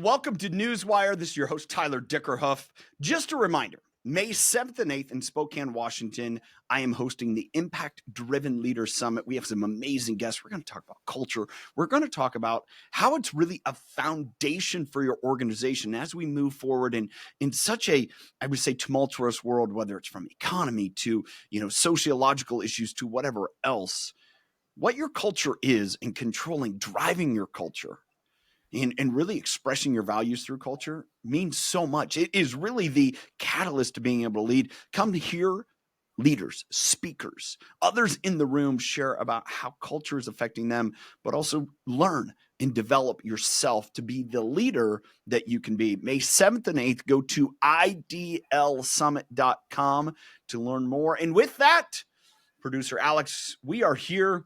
Welcome to NEWSWIRE. This is your host, Tyler Dickerhoof. Just a reminder, May 7th and 8th in Spokane, Washington, I am hosting the Impact Driven Leader Summit. We have some amazing guests. We're going to talk about culture. We're going to talk about how it's really a foundation for your organization as we move forward in such a, I would say, tumultuous world, whether it's from economy to, sociological issues to whatever else. What your culture is and controlling, driving your culture and really expressing your values through culture means so much. It is really the catalyst to being able to lead. Come to hear leaders, speakers, others in the room share about how culture is affecting them, but also learn and develop yourself to be the leader that you can be. May 7th and 8th, go to idlsummit.com to learn more. And with that, producer Alex, we are here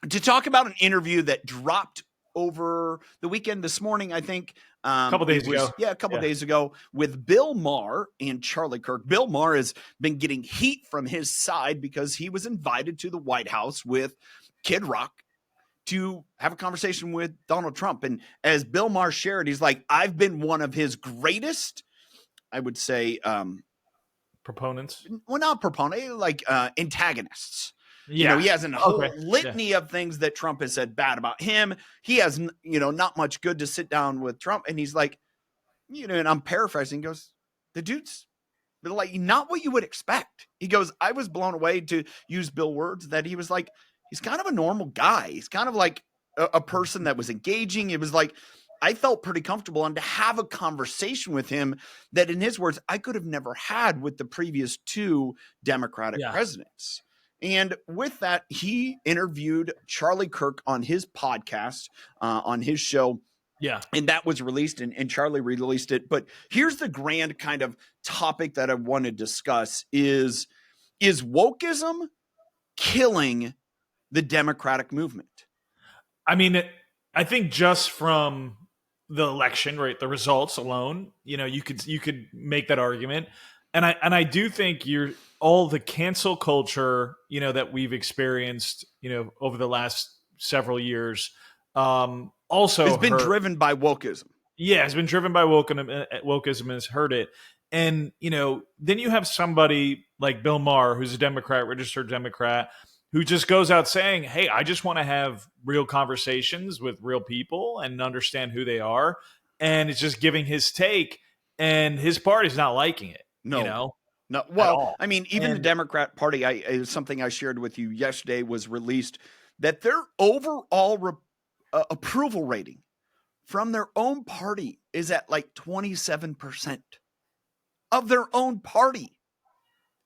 to talk about an interview that dropped over the weekend this morning, I think. A couple days ago. Yeah, a couple days ago with Bill Maher and Charlie Kirk. Bill Maher has been getting heat from his side because he was invited to the White House with Kid Rock to have a conversation with Donald Trump. And as Bill Maher shared, he's like, I've been one of his greatest, I would say, proponents. Well, not proponent, like antagonists. Yeah. He has a whole litany of things that Trump has said bad about him. He has, not much good to sit down with Trump. And he's like, and I'm paraphrasing, he goes, the dude's like, not what you would expect. He goes, I was blown away, to use Bill words, that he was like, he's kind of a normal guy. He's kind of like a person that was engaging. It was like, I felt pretty comfortable, and to have a conversation with him that, in his words, I could have never had with the previous two Democratic presidents. And with that, he interviewed Charlie Kirk on his podcast, on his show. Yeah. And that was released, and Charlie released it. But here's the grand kind of topic that I want to discuss is wokeism killing the Democratic movement? I mean, I think just from the election, right, the results alone, you could make that argument. And I do think all the cancel culture, that we've experienced, over the last several years, also has been driven by wokeism. Yeah, it's been driven by wokeism and has hurt it. And, then you have somebody like Bill Maher, who's a Democrat, registered Democrat, who just goes out saying, hey, I just want to have real conversations with real people and understand who they are. And it's just giving his take, and his party's not liking it. No. Well, I mean, even the Democrat Party, is something I shared with you yesterday, was released that their overall approval rating from their own party is at like 27% of their own party.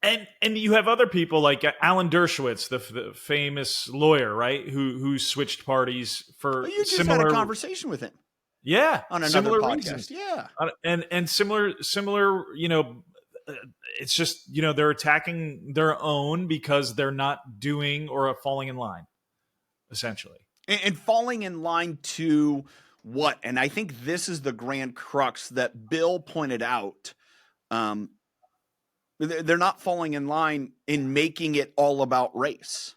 And you have other people like Alan Dershowitz, the famous lawyer, right, who switched parties for you just had a conversation with him. Yeah, on another podcast. Reasons. Yeah, and similar. It's just, they're attacking their own because they're not doing or falling in line, essentially. And falling in line to what? And I think this is the grand crux that Bill pointed out. They're not falling in line in making it all about race.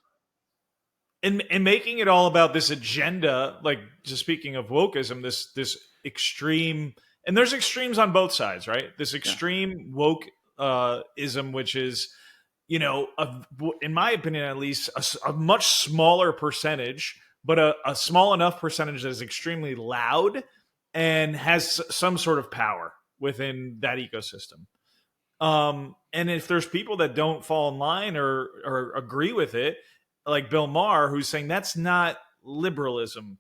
And making it all about this agenda, like, just speaking of wokeism, this extreme, and there's extremes on both sides, right? This extreme wokeism, which is, in my opinion, at least, a much smaller percentage, but a small enough percentage that is extremely loud and has some sort of power within that ecosystem. And if there's people that don't fall in line or agree with it, like Bill Maher, who's saying that's not liberalism,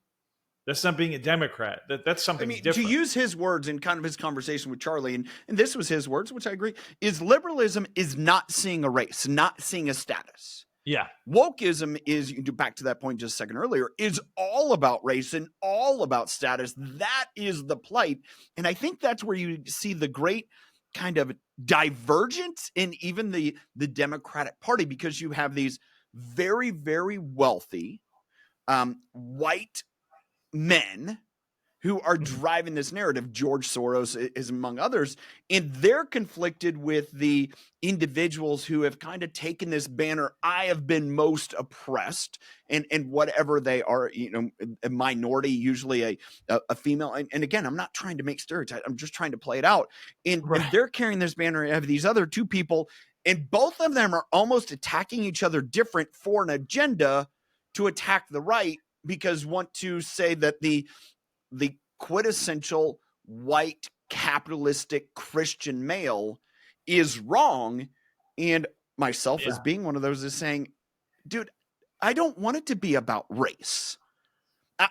that's not being a Democrat, that's something different. To use his words in kind of his conversation with Charlie, and this was his words, which I agree, is liberalism is not seeing a race, not seeing a status. Yeah. Wokeism is, back to that point just a second earlier, is all about race and all about status. That is the plight. And I think that's where you see the great kind of divergence in even the Democratic Party, because you have these very, very wealthy white men who are driving this narrative. George Soros is among others, and they're conflicted with the individuals who have kind of taken this banner, I have been most oppressed, and whatever they are, a minority, usually a female. And again, I'm not trying to make stereotypes. I'm just trying to play it out. And they're carrying this banner of these other two people, and both of them are almost attacking each other different for an agenda to attack the right, because want to say that the quintessential white capitalistic Christian male is wrong. And myself as being one of those is saying, dude, I don't want it to be about race.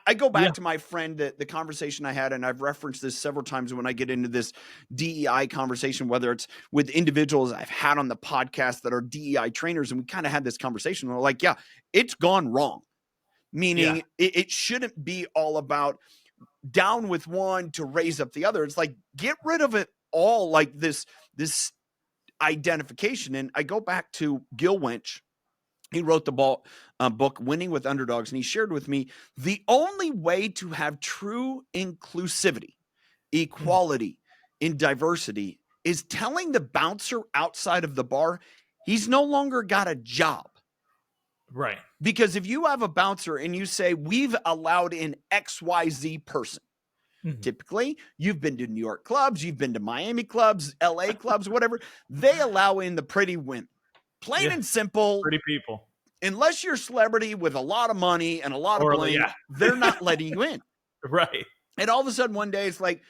I go back to my friend, the conversation I had, and I've referenced this several times when I get into this DEI conversation, whether it's with individuals I've had on the podcast that are DEI trainers, and we kind of had this conversation. We're like, yeah, it's gone wrong. Meaning it shouldn't be all about down with one to raise up the other. It's like, get rid of it all, like this identification. And I go back to Gil Winch. He wrote the book Winning with Underdogs, and he shared with me the only way to have true inclusivity, equality, and diversity is telling the bouncer outside of the bar he's no longer got a job. Right. Because if you have a bouncer and you say, we've allowed in XYZ person, typically you've been to New York clubs, you've been to Miami clubs, LA clubs, whatever, they allow in the pretty women. Plain and simple. Pretty people. Unless you're a celebrity with a lot of money and a lot of bling, they're not letting you in. Right. And all of a sudden one day it's like,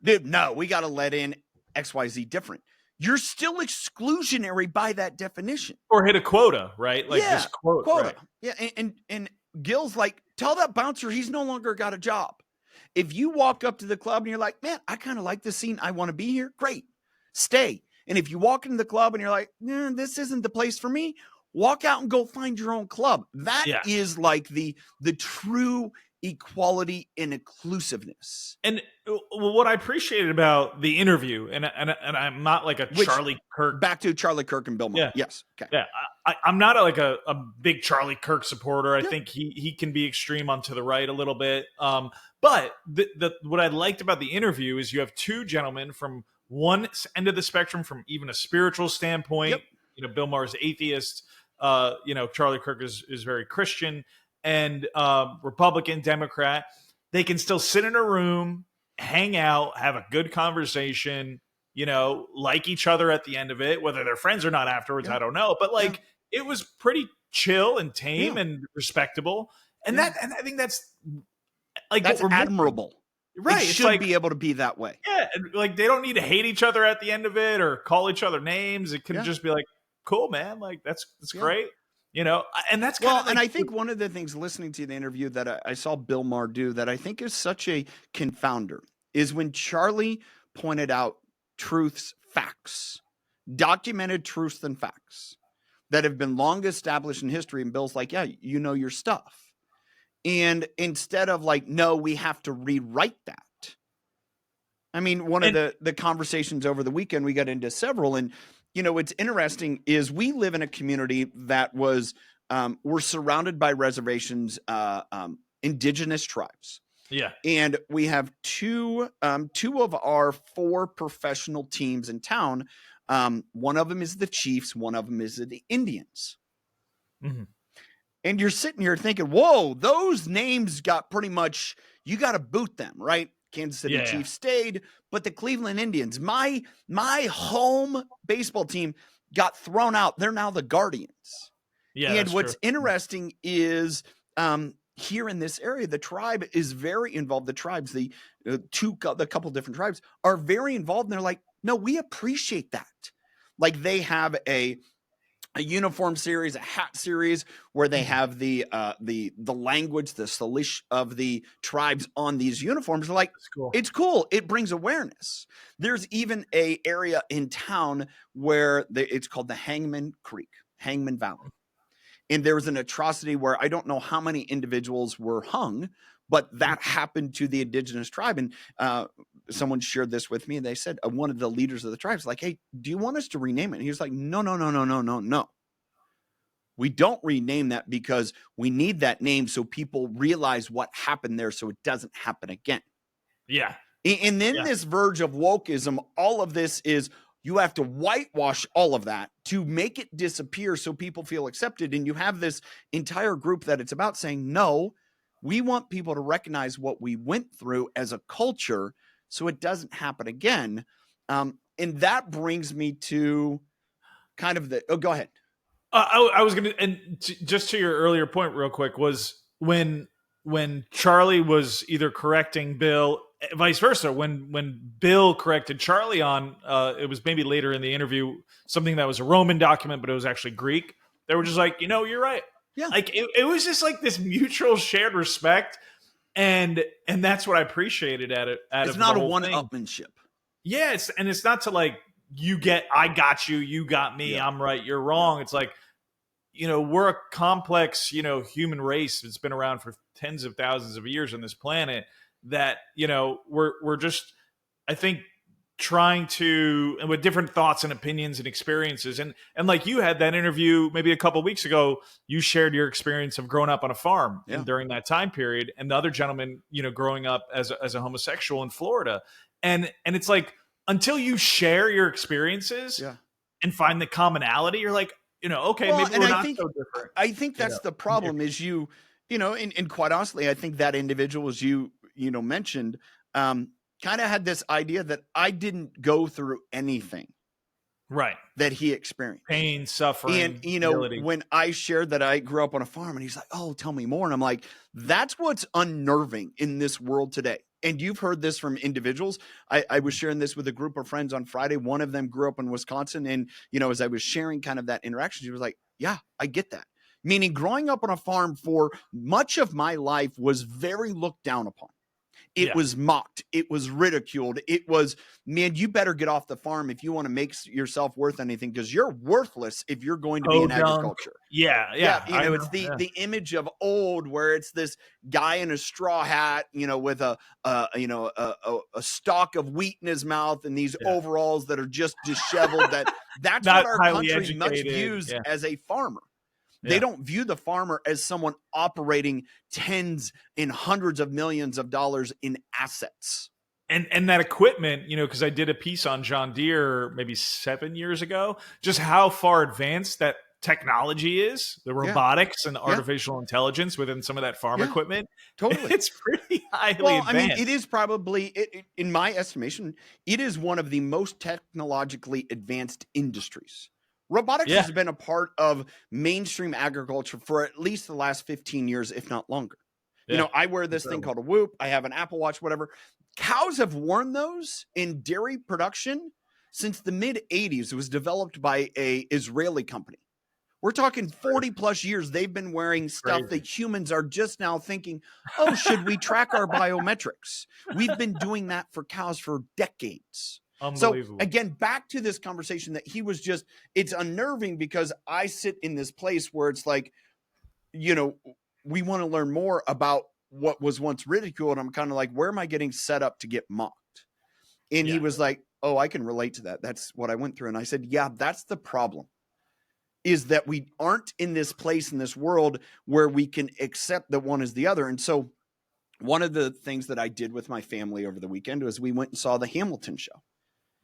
dude, no, we got to let in XYZ different. You're still exclusionary by that definition. Or hit a quota, right? Like this quota. Right. Yeah. And Gil's like, tell that bouncer he's no longer got a job. If you walk up to the club and you're like, man, I kind of like this scene, I want to be here, great, stay. And if you walk into the club and you're like, this isn't the place for me, walk out and go find your own club. That is like the true equality and inclusiveness. And what I appreciated about the interview, and I'm not like a Charlie Kirk. Back to Charlie Kirk and Bill Maher. Yes. Okay. Yeah. I'm not a big Charlie Kirk supporter. I think he can be extreme onto the right a little bit. But what I liked about the interview is you have two gentlemen from one end of the spectrum, from even a spiritual standpoint. Bill Maher's atheist. Charlie Kirk is very Christian, and Republican, Democrat. They can still sit in a room, hang out, have a good conversation, like each other at the end of it. Whether they're friends or not afterwards, I don't know. But it was pretty chill and tame and respectable. And and I think that's admirable. Right. It should be able to be that way. Yeah. Like they don't need to hate each other at the end of it or call each other names. It can just be like, cool, man. Like that's great. And that's and I think one of the things listening to the interview that I saw Bill Maher do that I think is such a confounder is when Charlie pointed out facts, documented truths and facts that have been long established in history. And Bill's like, yeah, you know your stuff. And instead of like, no, we have to rewrite that. I mean, one of the conversations over the weekend, we got into several, and what's interesting is we live in a community that was, we're surrounded by reservations, indigenous tribes. Yeah. And we have two of our 4 professional teams in town. One of them is the Chiefs. One of them is the Indians. Mm-hmm. And you're sitting here thinking, whoa, those names got pretty much, you got to boot them, right? Kansas City Chiefs stayed, but the Cleveland Indians, my home baseball team, got thrown out. They're now the Guardians. Yeah, and what's interesting is here in this area, the tribe is very involved. The tribes, the couple different tribes are very involved. And they're like, no, we appreciate that. Like they have a uniform series, a hat series where they have the language, the Salish of the tribes on these uniforms. They're like, cool. It's cool. It brings awareness. There's even a area in town where it's called the Hangman Valley. And there was an atrocity where I don't know how many individuals were hung, but that happened to the indigenous tribe. And someone shared this with me, and they said one of the leaders of the tribe is like, hey, do you want us to rename it? And he was like, no. We don't rename that because we need that name so people realize what happened there so it doesn't happen again. Yeah. And then Yeah. this verge of wokeism, all of this is you have to whitewash all of that to make it disappear so people feel accepted. And you have this entire group that it's about saying, no, we want people to recognize what we went through as a culture so it doesn't happen again. And that brings me to kind of go ahead. I was gonna, and just to your earlier point, real quick, was when Charlie was either correcting Bill, vice versa. When Bill corrected Charlie on, it was maybe later in the interview, something that was a Roman document, but it was actually Greek. They were just like, you're right. Yeah, like it was just like this mutual shared respect, and that's what I appreciated at it. It's not a one-upmanship. Yeah, it's not to like I got you, you got me, I'm right, you're wrong. It's like, we're a complex, human race that's been around for tens of thousands of years on this planet that, we're just, I think, trying to, and with different thoughts and opinions and experiences. And like you had that interview maybe a couple of weeks ago, you shared your experience of growing up on a farm during that time period. And the other gentleman, growing up as a homosexual in Florida. And it's like, until you share your experices and find the commonality, you're like, okay, maybe we're not so different. I think that's the problem is and quite honestly, I think that individual, as you mentioned, kind of had this idea that I didn't go through anything right that he experienced. Pain, suffering. And, when I shared that I grew up on a farm and he's like, oh, tell me more. And I'm like, that's what's unnerving in this world today. And you've heard this from individuals. I was sharing this with a group of friends on Friday. One of them grew up in Wisconsin. And, as I was sharing kind of that interaction, she was like, yeah, I get that. Meaning growing up on a farm for much of my life was very looked down upon. It was mocked. It was ridiculed. It was, man, you better get off the farm if you want to make yourself worth anything, because you're worthless if you're going to be in agriculture. Yeah. It's the image of old where it's this guy in a straw hat, with a stalk of wheat in his mouth and these overalls that are just disheveled. That's what our country much views as a farmer. They don't view the farmer as someone operating tens and hundreds of millions of dollars in assets. And that equipment, because I did a piece on John Deere maybe 7 years ago, just how far advanced that technology is, the robotics and the artificial intelligence within some of that farm equipment. Totally. It's pretty highly advanced. I mean, it is probably, in my estimation, it is one of the most technologically advanced industries. Robotics has been a part of mainstream agriculture for at least the last 15 years, if not longer. I wear this thing called a Whoop. I have an Apple Watch, whatever. Cows have worn those in dairy production since the mid 80s. It was developed by a Israeli company. We're talking 40 plus years. They've been wearing stuff that humans are just now thinking, oh, should we track our biometrics? We've been doing that for cows for decades. So again, back to this conversation that he was just, it's unnerving because I sit in this place where it's like, we want to learn more about what was once ridiculed. I'm kind of like, where am I getting set up to get mocked? And he was like, oh, I can relate to that. That's what I went through. And I said, yeah, that's the problem, is that we aren't in this place in this world where we can accept that one is the other. And so one of the things that I did with my family over the weekend was we went and saw the Hamilton show.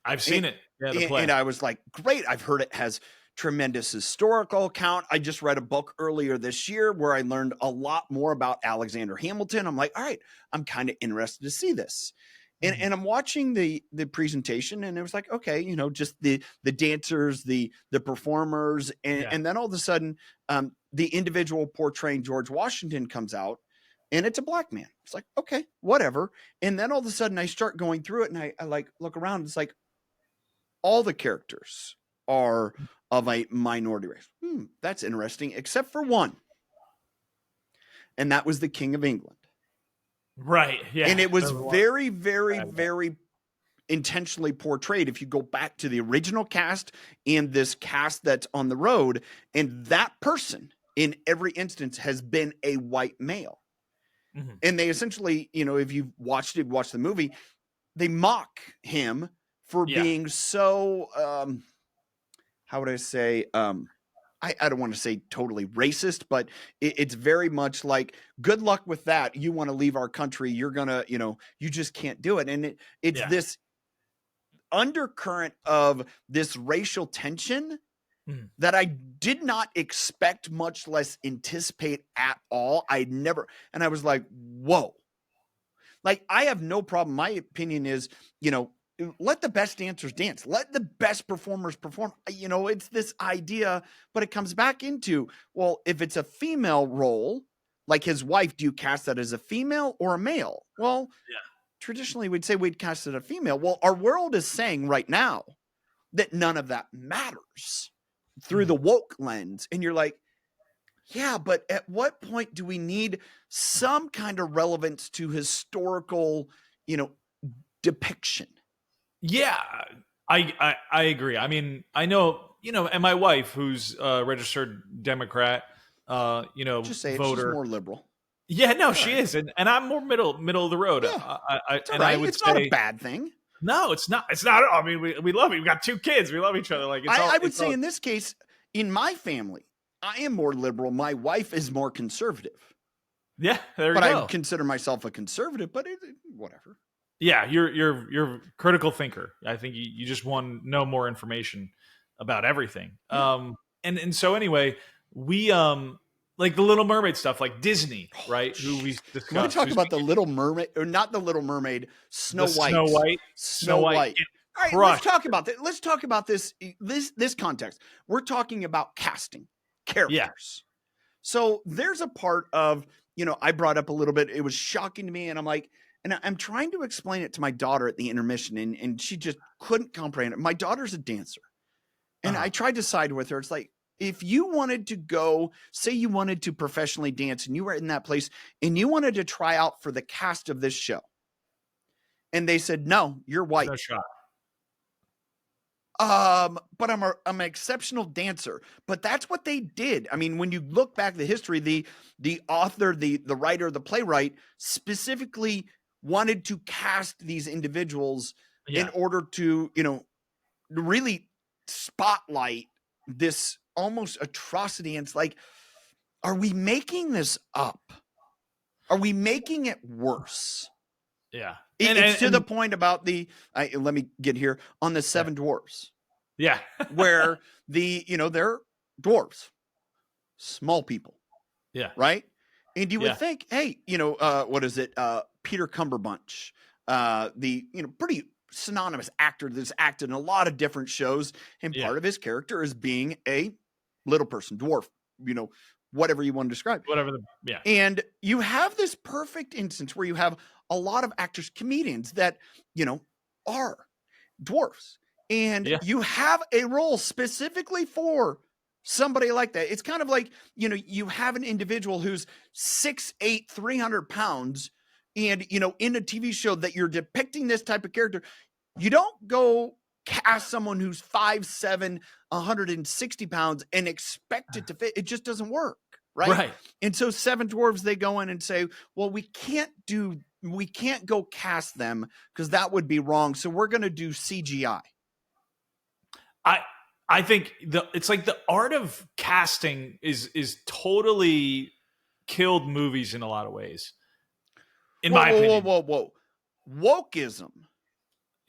I've seen it. Yeah, the play. And I was like, great. I've heard it has tremendous historical account. I just read a book earlier this year where I learned a lot more about Alexander Hamilton. I'm like, all right, I'm kind of interested to see this. And I'm watching the presentation, and it was like, okay, just the dancers, the performers, and then all of a sudden, the individual portraying George Washington comes out, and it's a black man. It's like, okay, whatever. And then all of a sudden, I start going through it, and I like look around. It's like all the characters are of a minority race. That's interesting, except for one, and that was the King of England. Right. Yeah. And it was very, very, very intentionally portrayed. If you go back to the original cast and this cast that's on the road, and that person in every instance has been a white male. And they essentially, if you've watched the movie, they mock him for being so, how would I say, I don't want to say totally racist, but it's very much like, good luck with that. You want to leave our country, you're gonna, you just can't do it. And it's this undercurrent of this racial tension that I did not expect, much less anticipate at all. And I was like, whoa. Like, I have no problem. My opinion is, let the best dancers dance. Let the best performers perform. It's this idea, but it comes back into, well, if it's a female role, like his wife, do you cast that as a female or a male? Well, traditionally we'd say we'd cast it a female. Well, our world is saying right now that none of that matters through the woke lens. And you're like, yeah, but at what point do we need some kind of relevance to historical, depiction? Yeah, I agree. I mean, I know, and my wife, who's a registered Democrat, just say voter. She's more liberal. Yeah, no, she is, and I'm more middle of the road. Yeah, I would it's say, not a bad thing. No, it's not. It's not. I mean, we love it. We got 2 kids. We love each other. Like, I would say in this case, in my family, I am more liberal. My wife is more conservative. Yeah, there you go. But I consider myself a conservative, but whatever. Yeah, you're a critical thinker. I think you just want to know more information about everything. Yeah. And so anyway, we like the Little Mermaid stuff, like Disney, right? Who we discussed. Can we talk about the Little Mermaid, or not the Little Mermaid, Snow White? Snow White. All right, let's talk about that. Let's talk about this context. We're talking about casting characters. Yeah. So there's a part of, I brought up a little bit. It was shocking to me, and I'm like, and I'm trying to explain it to my daughter at the intermission, and she just couldn't comprehend it. My daughter's a dancer, and I tried to side with her. It's like, if you wanted to go, say you wanted to professionally dance, and you were in that place, and you wanted to try out for the cast of this show, and they said, no, you're white. No shot. But I'm an exceptional dancer. But that's what they did. I mean, when you look back at the history, the author, the writer, the playwright specifically wanted to cast these individuals in order to, really spotlight this almost atrocity. And it's like, are we making this up? Are we making it worse? Yeah. It's to the point about let me get here on the 7 dwarves. Yeah. Where they're dwarves, small people. Yeah. Right. And you would think, hey, what is it? Peter Cumberbunch, the, pretty synonymous actor that's acted in a lot of different shows. And part of his character is being a little person, dwarf, whatever you want to describe. And you have this perfect instance where you have a lot of actors, comedians that, are dwarfs. And you have a role specifically for somebody like that. It's kind of like, you have an individual who's 6'8", 300 pounds, and, in a TV show that you're depicting this type of character, you don't go cast someone who's 5'7", 160 pounds and expect it to fit. It just doesn't work. Right. And so 7 dwarves, they go in and say, well, we can't go cast them because that would be wrong. So we're going to do CGI. I think it's like the art of casting is totally killed movies in a lot of ways. In my opinion. Whoa. Wokeism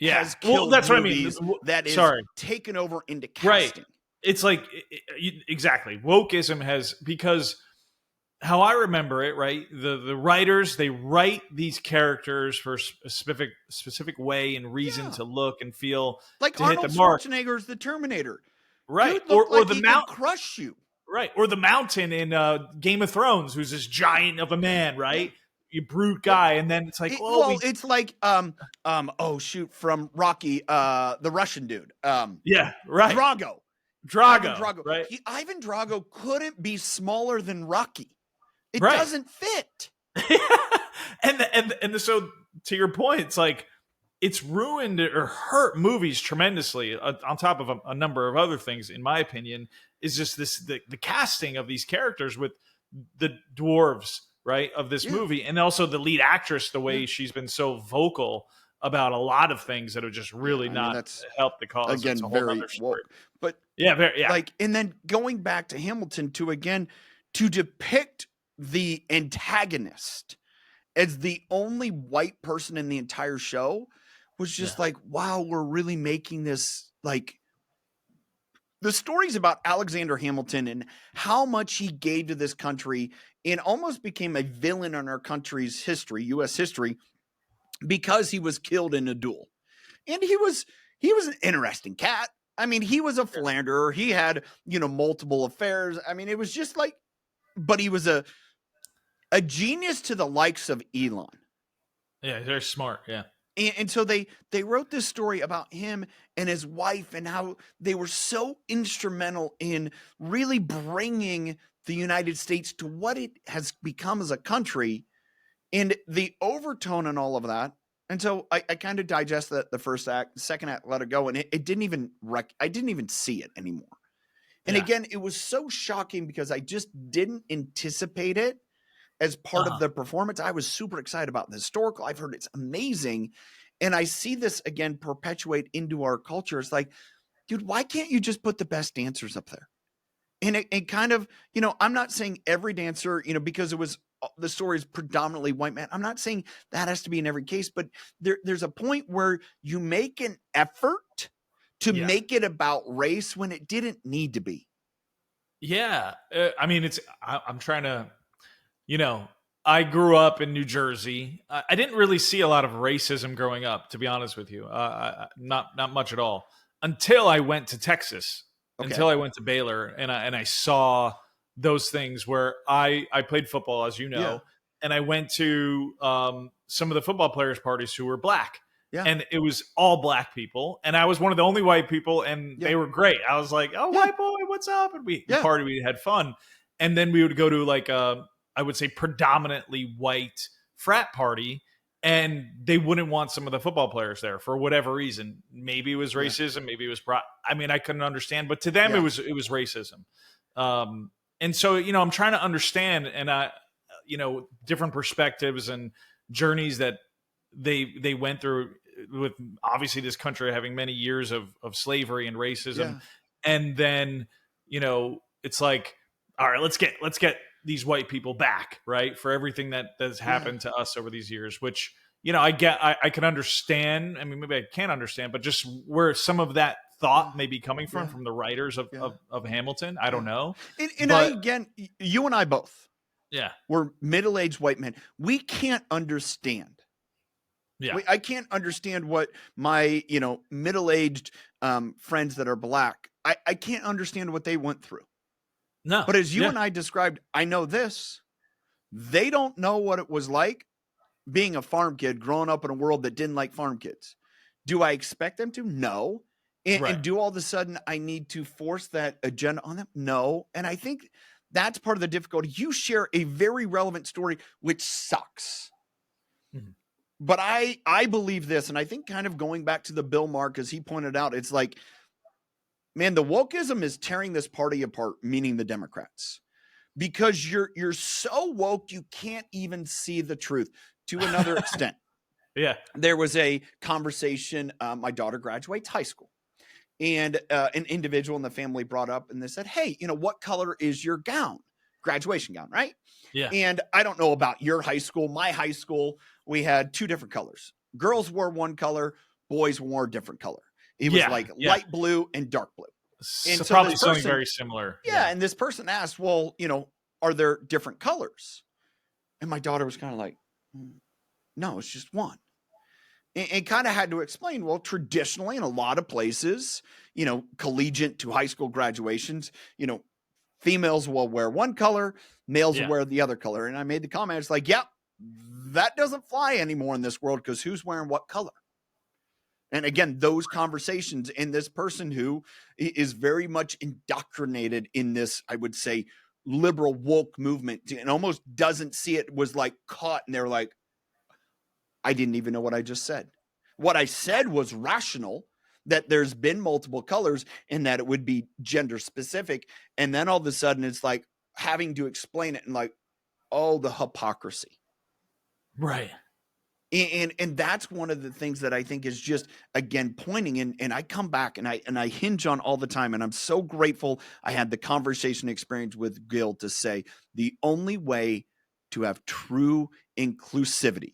has killed movies that is taken over into casting. Right. It's like, exactly. Wokeism has, because how I remember it, right? The writers, they write these characters for a specific way and reason to look and feel, like to Arnold hit the mark. Schwarzenegger's The Terminator. Right. Or the mountain crush you. Right. Or the mountain in Game of Thrones, who's this giant of a man, right? You brute guy, and then it's like, it's like from Rocky, the Russian dude. Drago, right? Ivan Drago couldn't be smaller than Rocky. It doesn't fit. and so to your point, it's like, it's ruined or hurt movies tremendously. On top of a number of other things, in my opinion, is just the casting of these characters with the dwarves, right, of this movie, and also the lead actress, the way she's been so vocal about a lot of things that have just really not that's helped the cause. It's again a whole very other story. woke. But Yeah, yeah. like, and then going back to Hamilton to depict the antagonist as the only white person in the entire show was just like, wow, we're really making this like. The stories about Alexander Hamilton and how much he gave to this country and almost became a villain in our country's history, U.S. history, because he was killed in a duel. And he was an interesting cat. I mean, he was a philanderer. He had, multiple affairs. I mean, it was just like, but he was a genius to the likes of Elon. Yeah, very smart. Yeah. And so they wrote this story about him and his wife and how they were so instrumental in really bringing the United States to what it has become as a country, and the overtone and all of that. And so I kind of digest that the first act, the second act, let it go, and it didn't even I didn't even see it anymore. And again, it was so shocking because I just didn't anticipate it as part of the performance. I was super excited about the historical. I've heard it's amazing. And I see this again perpetuate into our culture. It's like, dude, why can't you just put the best dancers up there? And it kind of, I'm not saying every dancer, because the story is predominantly white man. I'm not saying that has to be in every case, but there's a point where you make an effort to make it about race when it didn't need to be. Yeah. I mean, I'm trying to, I grew up in New Jersey. I didn't really see a lot of racism growing up, to be honest with you. Not much at all until I went to Texas, until I went to Baylor, and I saw those things where I played football, as you know, and I went to some of the football players' parties who were black. Yeah. And it was all black people. And I was one of the only white people, and they were great. I was like, oh, white boy, what's up? And we partied, we had fun. And then we would go to like I would say predominantly white frat party, and they wouldn't want some of the football players there for whatever reason. Maybe it was racism, maybe it was I mean, I couldn't understand, but to them it was racism. And so, I'm trying to understand, and different perspectives and journeys that they went through with obviously this country having many years of slavery and racism. And then, it's like, all right, let's get these white people back, right, for everything that has happened to us over these years, which, I can understand. I mean, maybe I can't understand, but just where some of that thought may be coming from the writers of Hamilton. I don't know. And you and I both. Yeah. We're middle-aged white men. We can't understand. Yeah. I can't understand what my, middle-aged friends that are black, I can't understand what they went through. No. But as you and I described, I know this. They don't know what it was like being a farm kid growing up in a world that didn't like farm kids. Do I expect them to? No. And do all of a sudden I need to force that agenda on them? No. And I think that's part of the difficulty. You share a very relevant story, which sucks. Mm-hmm. But I believe this, and I think kind of going back to the Bill Maher, as he pointed out, it's like, man, the wokeism is tearing this party apart, meaning the Democrats, because you're so woke you can't even see the truth to another extent. Yeah. There was a conversation. My daughter graduates high school, and an individual in the family brought up, and they said, hey, what color is your gown? Graduation gown, right? Yeah. And I don't know about your high school. My high school, we had two different colors. Girls wore one color, boys wore a different color. It was light blue and dark blue. And so probably something very similar. Yeah. And this person asked, well, are there different colors? And my daughter was kind of like, no, it's just one. And kind of had to explain, well, traditionally in a lot of places, collegiate to high school graduations, females will wear one color, males will wear the other color. And I made the comment, it's like, that doesn't fly anymore in this world, because who's wearing what color? And again, those conversations, and this person who is very much indoctrinated in this, I would say, liberal woke movement, and almost doesn't see it, was like caught, and they're like, I didn't even know what I just said. What I said was rational, that there's been multiple colors and that it would be gender specific. And then all of a sudden it's like having to explain it and like, oh, the hypocrisy. Right. And that's one of the things that I think is just, again, pointing in. And I come back and I hinge on all the time. And I'm so grateful I had the conversation experience with Gil to say the only way to have true inclusivity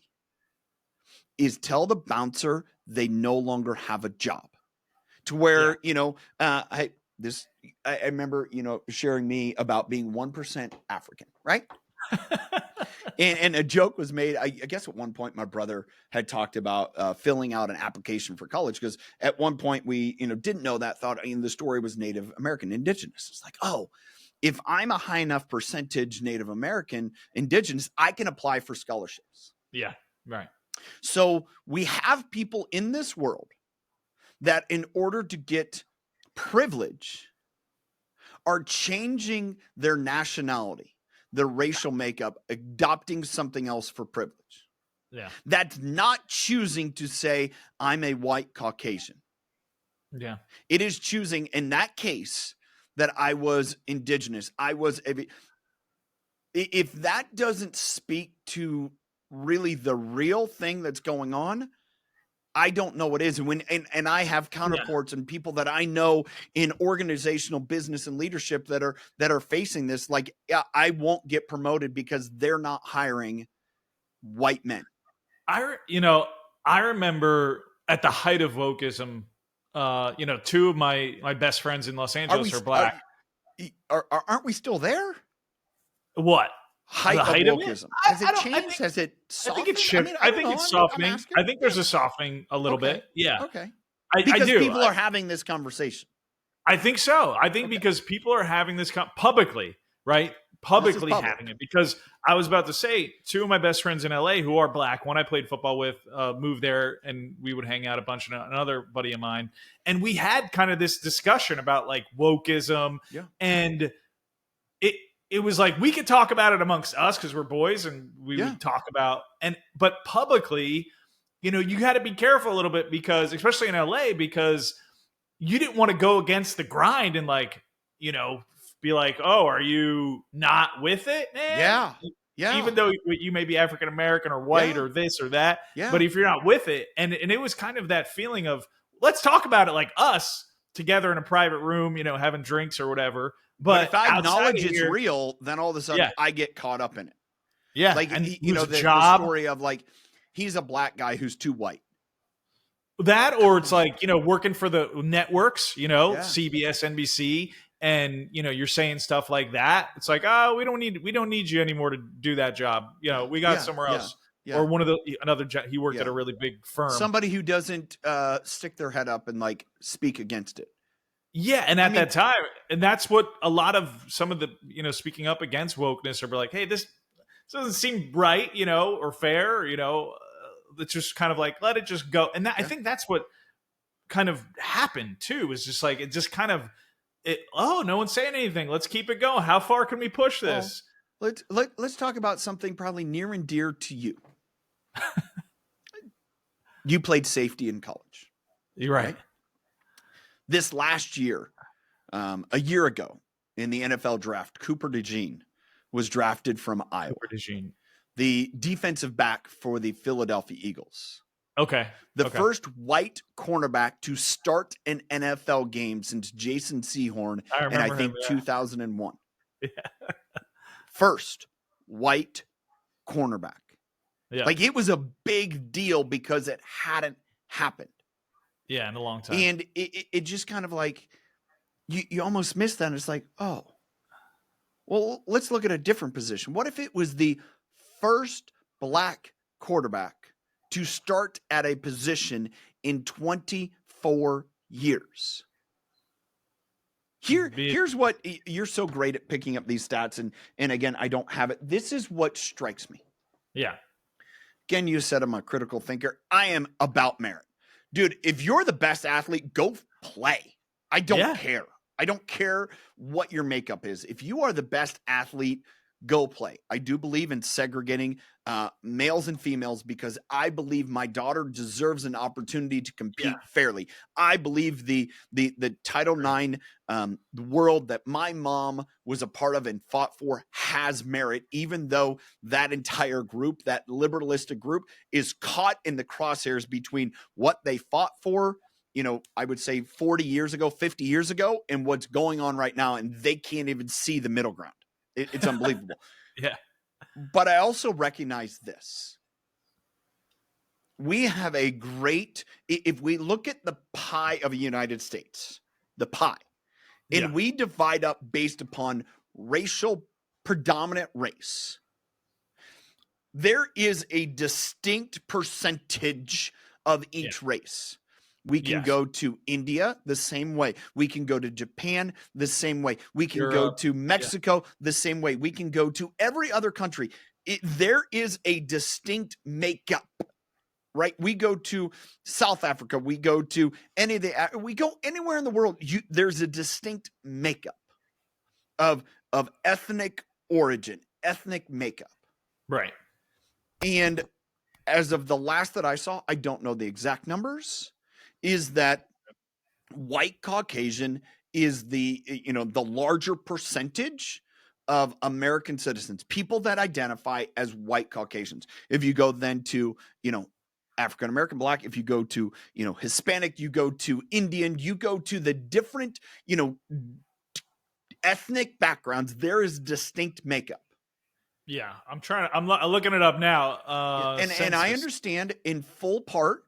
is tell the bouncer they no longer have a job. To where, I remember, sharing me about being 1% African, right? and a joke was made. I guess at one point my brother had talked about filling out an application for college, because at one point we, didn't know that, thought the story was Native American, indigenous. It's like, oh, if I'm a high enough percentage Native American, indigenous, I can apply for scholarships. Yeah, right. So we have people in this world that, in order to get privilege, are changing their nationality, their racial makeup, adopting something else for privilege. Yeah. That's not choosing to say, I'm a white Caucasian. Yeah. It is choosing, in that case, that I was indigenous. If that doesn't speak to really the real thing that's going on, I don't know what is. And I have counterparts and people that I know in organizational business and leadership that are facing this. Like, I won't get promoted because they're not hiring white men. I remember at the height of wokeism, two of my best friends in Los Angeles are black. Aren't we still there? What? Height of wokeism. Has it changed? Has it softened? I think it's shifting. I think it's softening. I think there's a softening a little bit. Yeah. Okay. I do. People are having this conversation. I think so. I think because people are having this publicly, right? Publicly having it. Because I was about to say, two of my best friends in LA who are black, one I played football with, moved there, and we would hang out a bunch, and another buddy of mine. And we had kind of this discussion about like wokeism. Yeah. And it was like, we could talk about it amongst us because we're boys, and we would talk about, but publicly, you got to be careful a little bit, because especially in LA, because you didn't want to go against the grind and like, be like, oh, are you not with it, man? Yeah. Yeah. Even though you may be African American or white or this or that. Yeah. But if you're not with it, and it was kind of that feeling of, let's talk about it like us together in a private room, having drinks or whatever. But if I acknowledge it's real, then all of a sudden I get caught up in it. Yeah. Like, and the story of like, he's a black guy who's too white. That, or it's like, working for the networks, CBS, NBC, and, you're saying stuff like that. It's like, oh, we don't need you anymore to do that job. We got somewhere else. Yeah. Or he worked at a really big firm. Somebody who doesn't stick their head up and like speak against it. Yeah, and that time, and that's what a lot of some of the, speaking up against wokeness are like, hey, this doesn't seem right, or fair, it's just kind of like, let it just go. And I think that's what kind of happened too, is just like, it just kind of, no one's saying anything. Let's keep it going. How far can we push this? Well, let's talk about something probably near and dear to you. You played safety in college. You're right. This last year, a year ago in the NFL draft, Cooper DeJean was drafted from Iowa. Cooper DeJean. The defensive back for the Philadelphia Eagles. Okay. The first white cornerback to start an NFL game since Jason Sehorn in, I think, 2001. Yeah. First white cornerback. Yeah. Like, it was a big deal because it hadn't happened. Yeah, in a long time. And it just kind of like, you almost miss that. And it's like, oh, well, let's look at a different position. What if it was the first black quarterback to start at a position in 24 years? Here's what, you're so great at picking up these stats. And again, I don't have it. This is what strikes me. Yeah. Again, you said I'm a critical thinker. I am about merit. Dude, if you're the best athlete, go play. I don't care. I don't care what your makeup is. If you are the best athlete, go play. I do believe in segregating males and females because I believe my daughter deserves an opportunity to compete fairly. I believe the Title IX world that my mom was a part of and fought for has merit, even though that entire group, that liberalistic group, is caught in the crosshairs between what they fought for, I would say 40 years ago, 50 years ago, and what's going on right now, and they can't even see the middle ground. It's unbelievable. Yeah. But I also recognize this. We have a great, if we look at the pie of the United States, the pie, and we divide up based upon racial predominant race, there is a distinct percentage of each race. We can go to India the same way. We can go to Japan the same way. We can go to Mexico the same way. We can go to every other country. There is a distinct makeup, right? We go to South Africa. We go to we go anywhere in the world. There's a distinct makeup of ethnic origin, ethnic makeup. Right. And as of the last that I saw, I don't know the exact numbers, is that white Caucasian is the larger percentage of American citizens, people that identify as white Caucasians. If you go then to, African American, Black, if you go to, Hispanic, you go to Indian, you go to the different, ethnic backgrounds, there is distinct makeup. Yeah, I'm looking it up now. And I understand in full part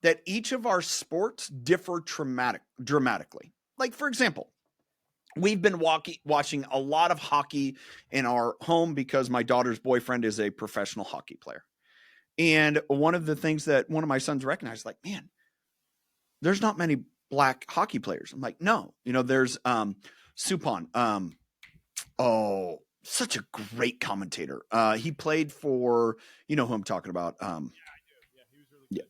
that each of our sports differ dramatically. Like, for example, we've been watching a lot of hockey in our home because my daughter's boyfriend is a professional hockey player. And one of the things that one of my sons recognized, like, man, there's not many Black hockey players. I'm like, no, there's Suppan. Such a great commentator. He played for, who I'm talking about. Yeah, I do. Yeah, he was really good.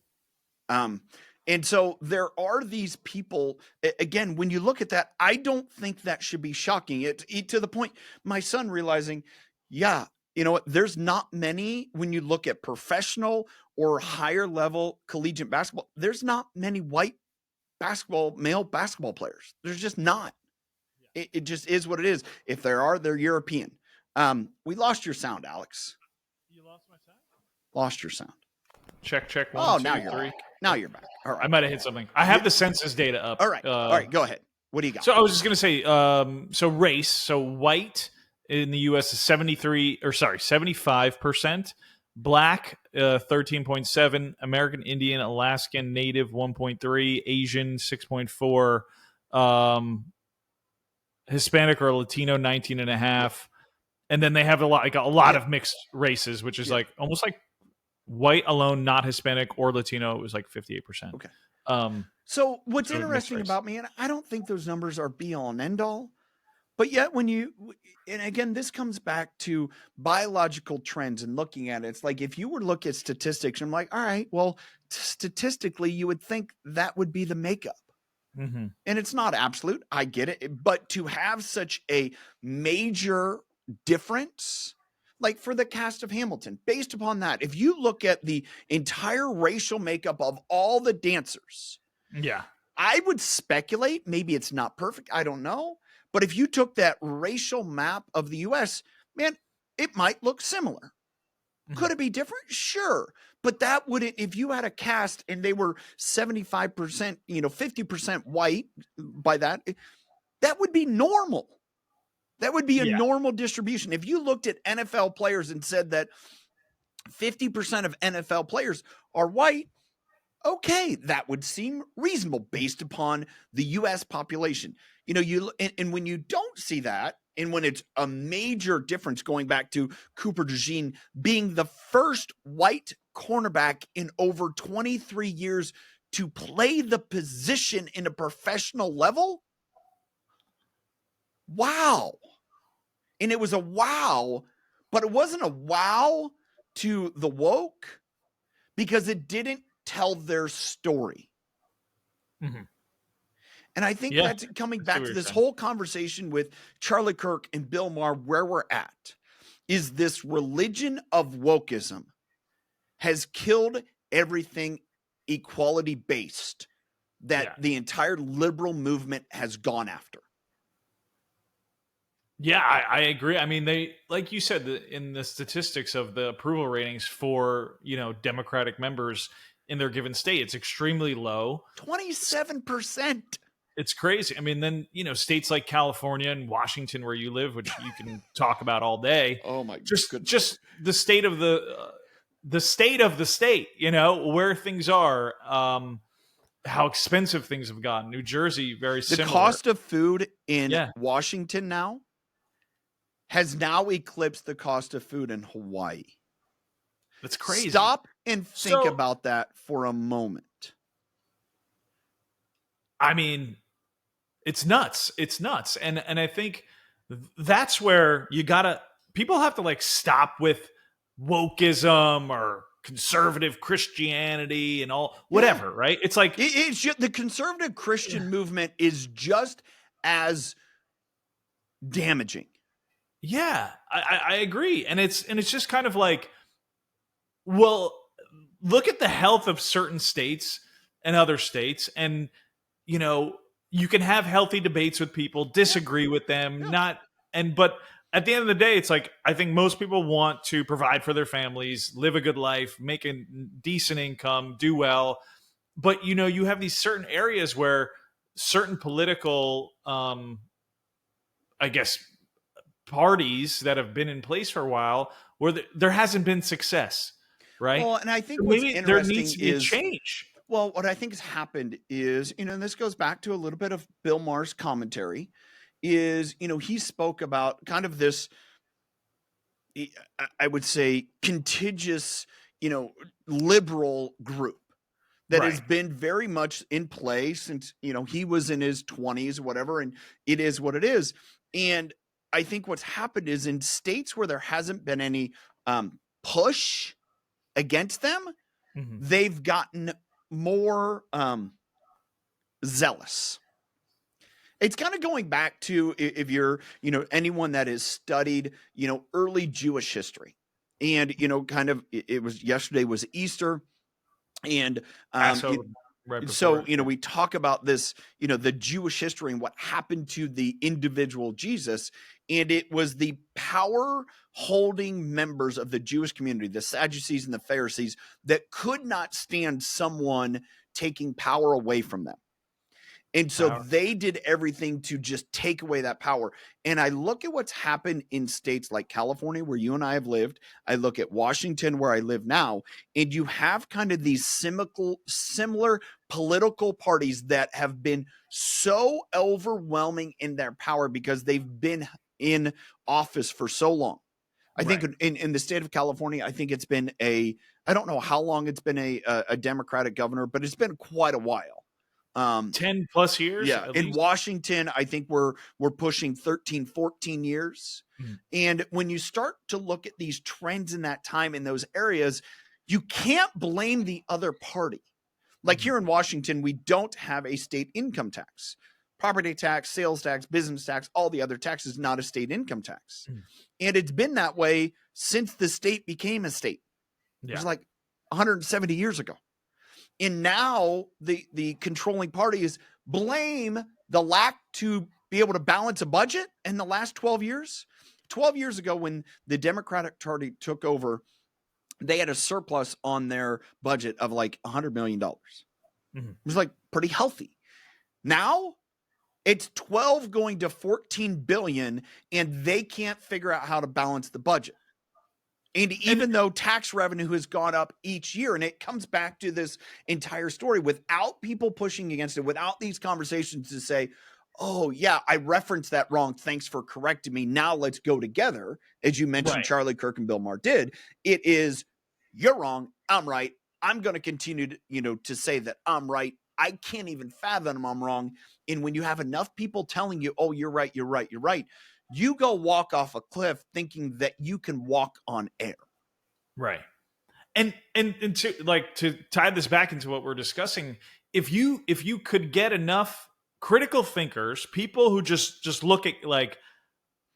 And so there are these people, again, when you look at that, I don't think that should be shocking. It to the point, my son realizing, there's not many, when you look at professional or higher level collegiate basketball, there's not many white male basketball players. There's just not. It just is what it is. If there are, they're European. We lost your sound, Alex. You lost my sound? Lost your sound. Check. 1, 2, now you're 3. back. Now you're back. All right. I might have hit something. I have the census data up. All right. Go ahead. What do you got? So I was just going to say, so race, so white in the U.S. is 75%, Black 13.7, American Indian, Alaskan Native 1.3, Asian 6.4, Hispanic or Latino 19.5, and then they have a lot of mixed races, which is like almost like white alone, not Hispanic or Latino. It was like 58%. Okay. So what's interesting race. about me, and I don't think those numbers are be all and end all, but yet and again, this comes back to biological trends and looking at it. It's like, if you were to look at statistics, I'm like, all right, well, statistically, you would think that would be the makeup. Mm-hmm. And it's not absolute. I get it. But to have such a major difference, like for the cast of Hamilton, based upon that, if you look at the entire racial makeup of all the dancers, I would speculate, maybe it's not perfect, I don't know. But if you took that racial map of the US, man, it might look similar. Mm-hmm. Could it be different? Sure. But that wouldn't, if you had a cast and they were 75%, 50% white, by that would be normal. That would be a normal distribution. If you looked at NFL players and said that 50% of NFL players are white, okay, that would seem reasonable based upon the U.S. population. And when you don't see that, and when it's a major difference, going back to Cooper DeJean being the first white cornerback in over 23 years to play the position in a professional level. Wow. And it was a wow, but it wasn't a wow to the woke because it didn't tell their story. Mm-hmm. And I think that's coming back to this whole conversation with Charlie Kirk and Bill Maher, where we're at. is this religion of wokeism has killed everything equality based that the entire liberal movement has gone after. Yeah, I agree. I mean, they, like you said, in the statistics of the approval ratings for, Democratic members in their given state, it's extremely low. 27%. It's crazy. I mean, then, states like California and Washington, where you live, which you can talk about all day. Oh my goodness. Just the state of the state of the state, where things are, how expensive things have gotten. New Jersey, very similar. The cost of food in Washington now has now eclipsed the cost of food in Hawaii. That's crazy. Stop and think about that for a moment. I mean, it's nuts. It's nuts. And I think that's where people have to stop with wokeism or conservative Christianity and all, whatever, right? It's like it's just, the conservative Christian movement is just as damaging. Yeah, I agree. And it's just kind of like, well, look at the health of certain states and other states, and you can have healthy debates with people, disagree with them, but at the end of the day, it's like, I think most people want to provide for their families, live a good life, make a decent income, do well. But, you have these certain areas where certain political, I guess, parties that have been in place for a while where there hasn't been success, right? Well, and I think so what's maybe interesting there needs to be a change. Well, what I think has happened is, and this goes back to a little bit of Bill Maher's commentary, is, he spoke about kind of this, I would say, contiguous, liberal group that has been very much in play since, he was in his 20s or whatever, and it is what it is. And I think what's happened is in states where there hasn't been any push against them, they've gotten more zealous. It's kind of going back to, if you're, anyone that has studied, early Jewish history, and, kind of, it was yesterday was Easter, and so, we talk about this, the Jewish history and what happened to the individual Jesus. And it was the power holding members of the Jewish community, the Sadducees and the Pharisees, that could not stand someone taking power away from them. And so they did everything to just take away that power. And I look at what's happened in states like California, where you and I have lived. I look at Washington, where I live now, and you have kind of these similar political parties that have been so overwhelming in their power because they've been in office for so long. I think in the state of California, I think it's been I don't know how long it's been a Democratic governor, but it's been quite a while. 10 plus years. Yeah. In Washington, I think we're pushing 13, 14 years. And when you start to look at these trends in that time in those areas, you can't blame the other party. Like here in Washington, we don't have a state income tax. Property tax, sales tax, business tax, all the other taxes, not a state income tax. And it's been that way since the state became a state. It was like 170 years ago. And now the controlling parties blame the lack to be able to balance a budget in the last 12 years. 12 years ago, when the Democratic Party took over, they had a surplus on their budget of like $100 million. It was like pretty healthy. Now it's 12 going to 14 billion, and they can't figure out how to balance the budget. And even though tax revenue has gone up each year, and it comes back to this entire story, without people pushing against it, without these conversations to say, oh, yeah, I referenced that wrong. Thanks for correcting me. Now let's go together. As you mentioned, Charlie Kirk and Bill Maher did. It is, you're wrong. I'm right. I'm going to continue to, to say that I'm right. I can't even fathom I'm wrong. And when you have enough people telling you, oh, you're right, you're right, you're right, you go walk off a cliff thinking that you can walk on air. Right. And to tie this back into what we're discussing, if you could get enough critical thinkers, people who just look at like,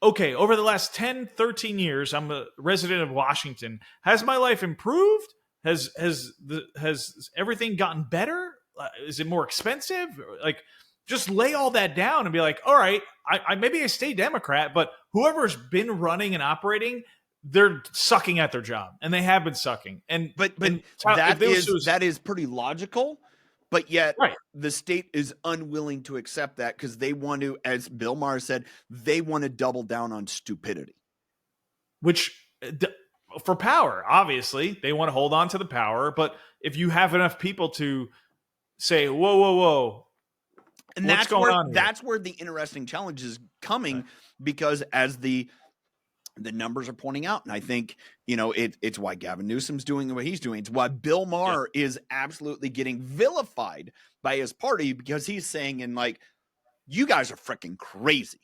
okay, over the last 10, 13 years, I'm a resident of Washington. Has my life improved? Has everything gotten better? Is it more expensive? Like, just lay all that down and be like, all right, I maybe I stay Democrat, but whoever's been running and operating, they're sucking at their job, and they have been sucking. But and that is pretty logical, but yet right. the state is unwilling to accept that because they want to, as Bill Maher said, they want to double down on stupidity. Which, for power, obviously, they want to hold on to the power. But if you have enough people to say, whoa, whoa, whoa, and that's where the interesting challenge is coming, right. Because as the numbers are pointing out, and I think, it's why Gavin Newsom's doing what he's doing. It's why Bill Maher is absolutely getting vilified by his party, because he's saying, you guys are freaking crazy.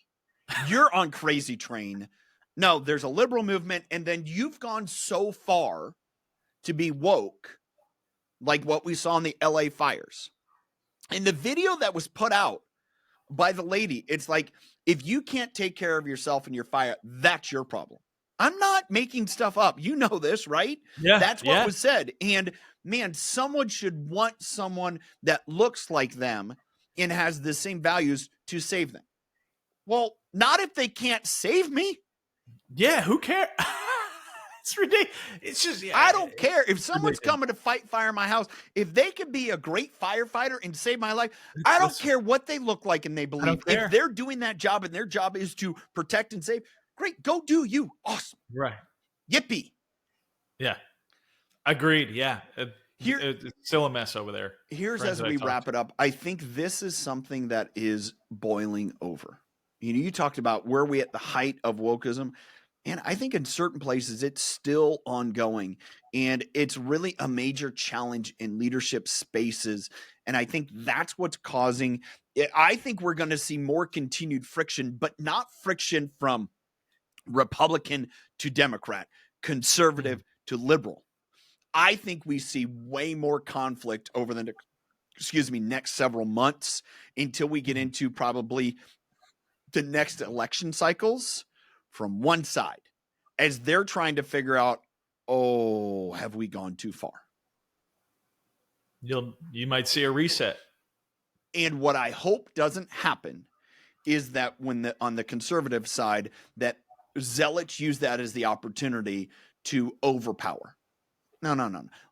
You're on crazy train. No, there's a liberal movement, and then you've gone so far to be woke, like what we saw in the LA fires. And the video that was put out by the lady, it's like, if you can't take care of yourself and your fire, that's your problem. I'm not making stuff up. You know this, right? Yeah. That's what was said. And man, someone should want someone that looks like them and has the same values to save them. Well, not if they can't save me. Yeah, who cares? It's ridiculous. It's just, I don't care if someone's coming to fight fire in my house. If they could be a great firefighter and save my life, I don't care what they look like and they believe. If they're doing that job and their job is to protect and save, great, go do you. Awesome. Right. Yippee. Yeah. Agreed. Yeah. It's still a mess over there. Here's as we wrap it up. I think this is something that is boiling over. You talked about where we at the height of wokeism. And I think in certain places, it's still ongoing. And it's really a major challenge in leadership spaces. And I think that's what's causing it. I think we're going to see more continued friction, but not friction from Republican to Democrat, conservative to liberal. I think we see way more conflict over the next several months until we get into probably the next election cycles from one side, as they're trying to figure out, have we gone too far? You might see a reset. And what I hope doesn't happen is that on the conservative side, that zealots use that as the opportunity to overpower. No.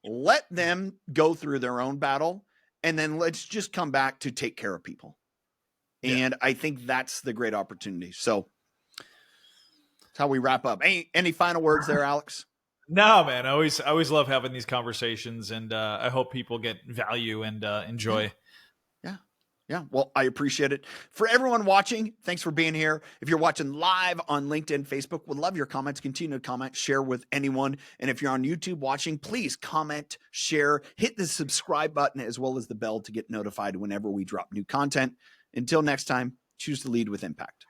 Let them go through their own battle, and then let's just come back to take care of people. Yeah. And I think that's the great opportunity. So that's how we wrap up. Any final words there, Alex? No, man. I always love having these conversations, and I hope people get value and enjoy. Yeah. Well, I appreciate it. For everyone watching, thanks for being here. If you're watching live on LinkedIn, Facebook, would love your comments. Continue to comment, share with anyone. And if you're on YouTube watching, please comment, share, hit the subscribe button as well as the bell to get notified whenever we drop new content. Until next time, choose to lead with impact.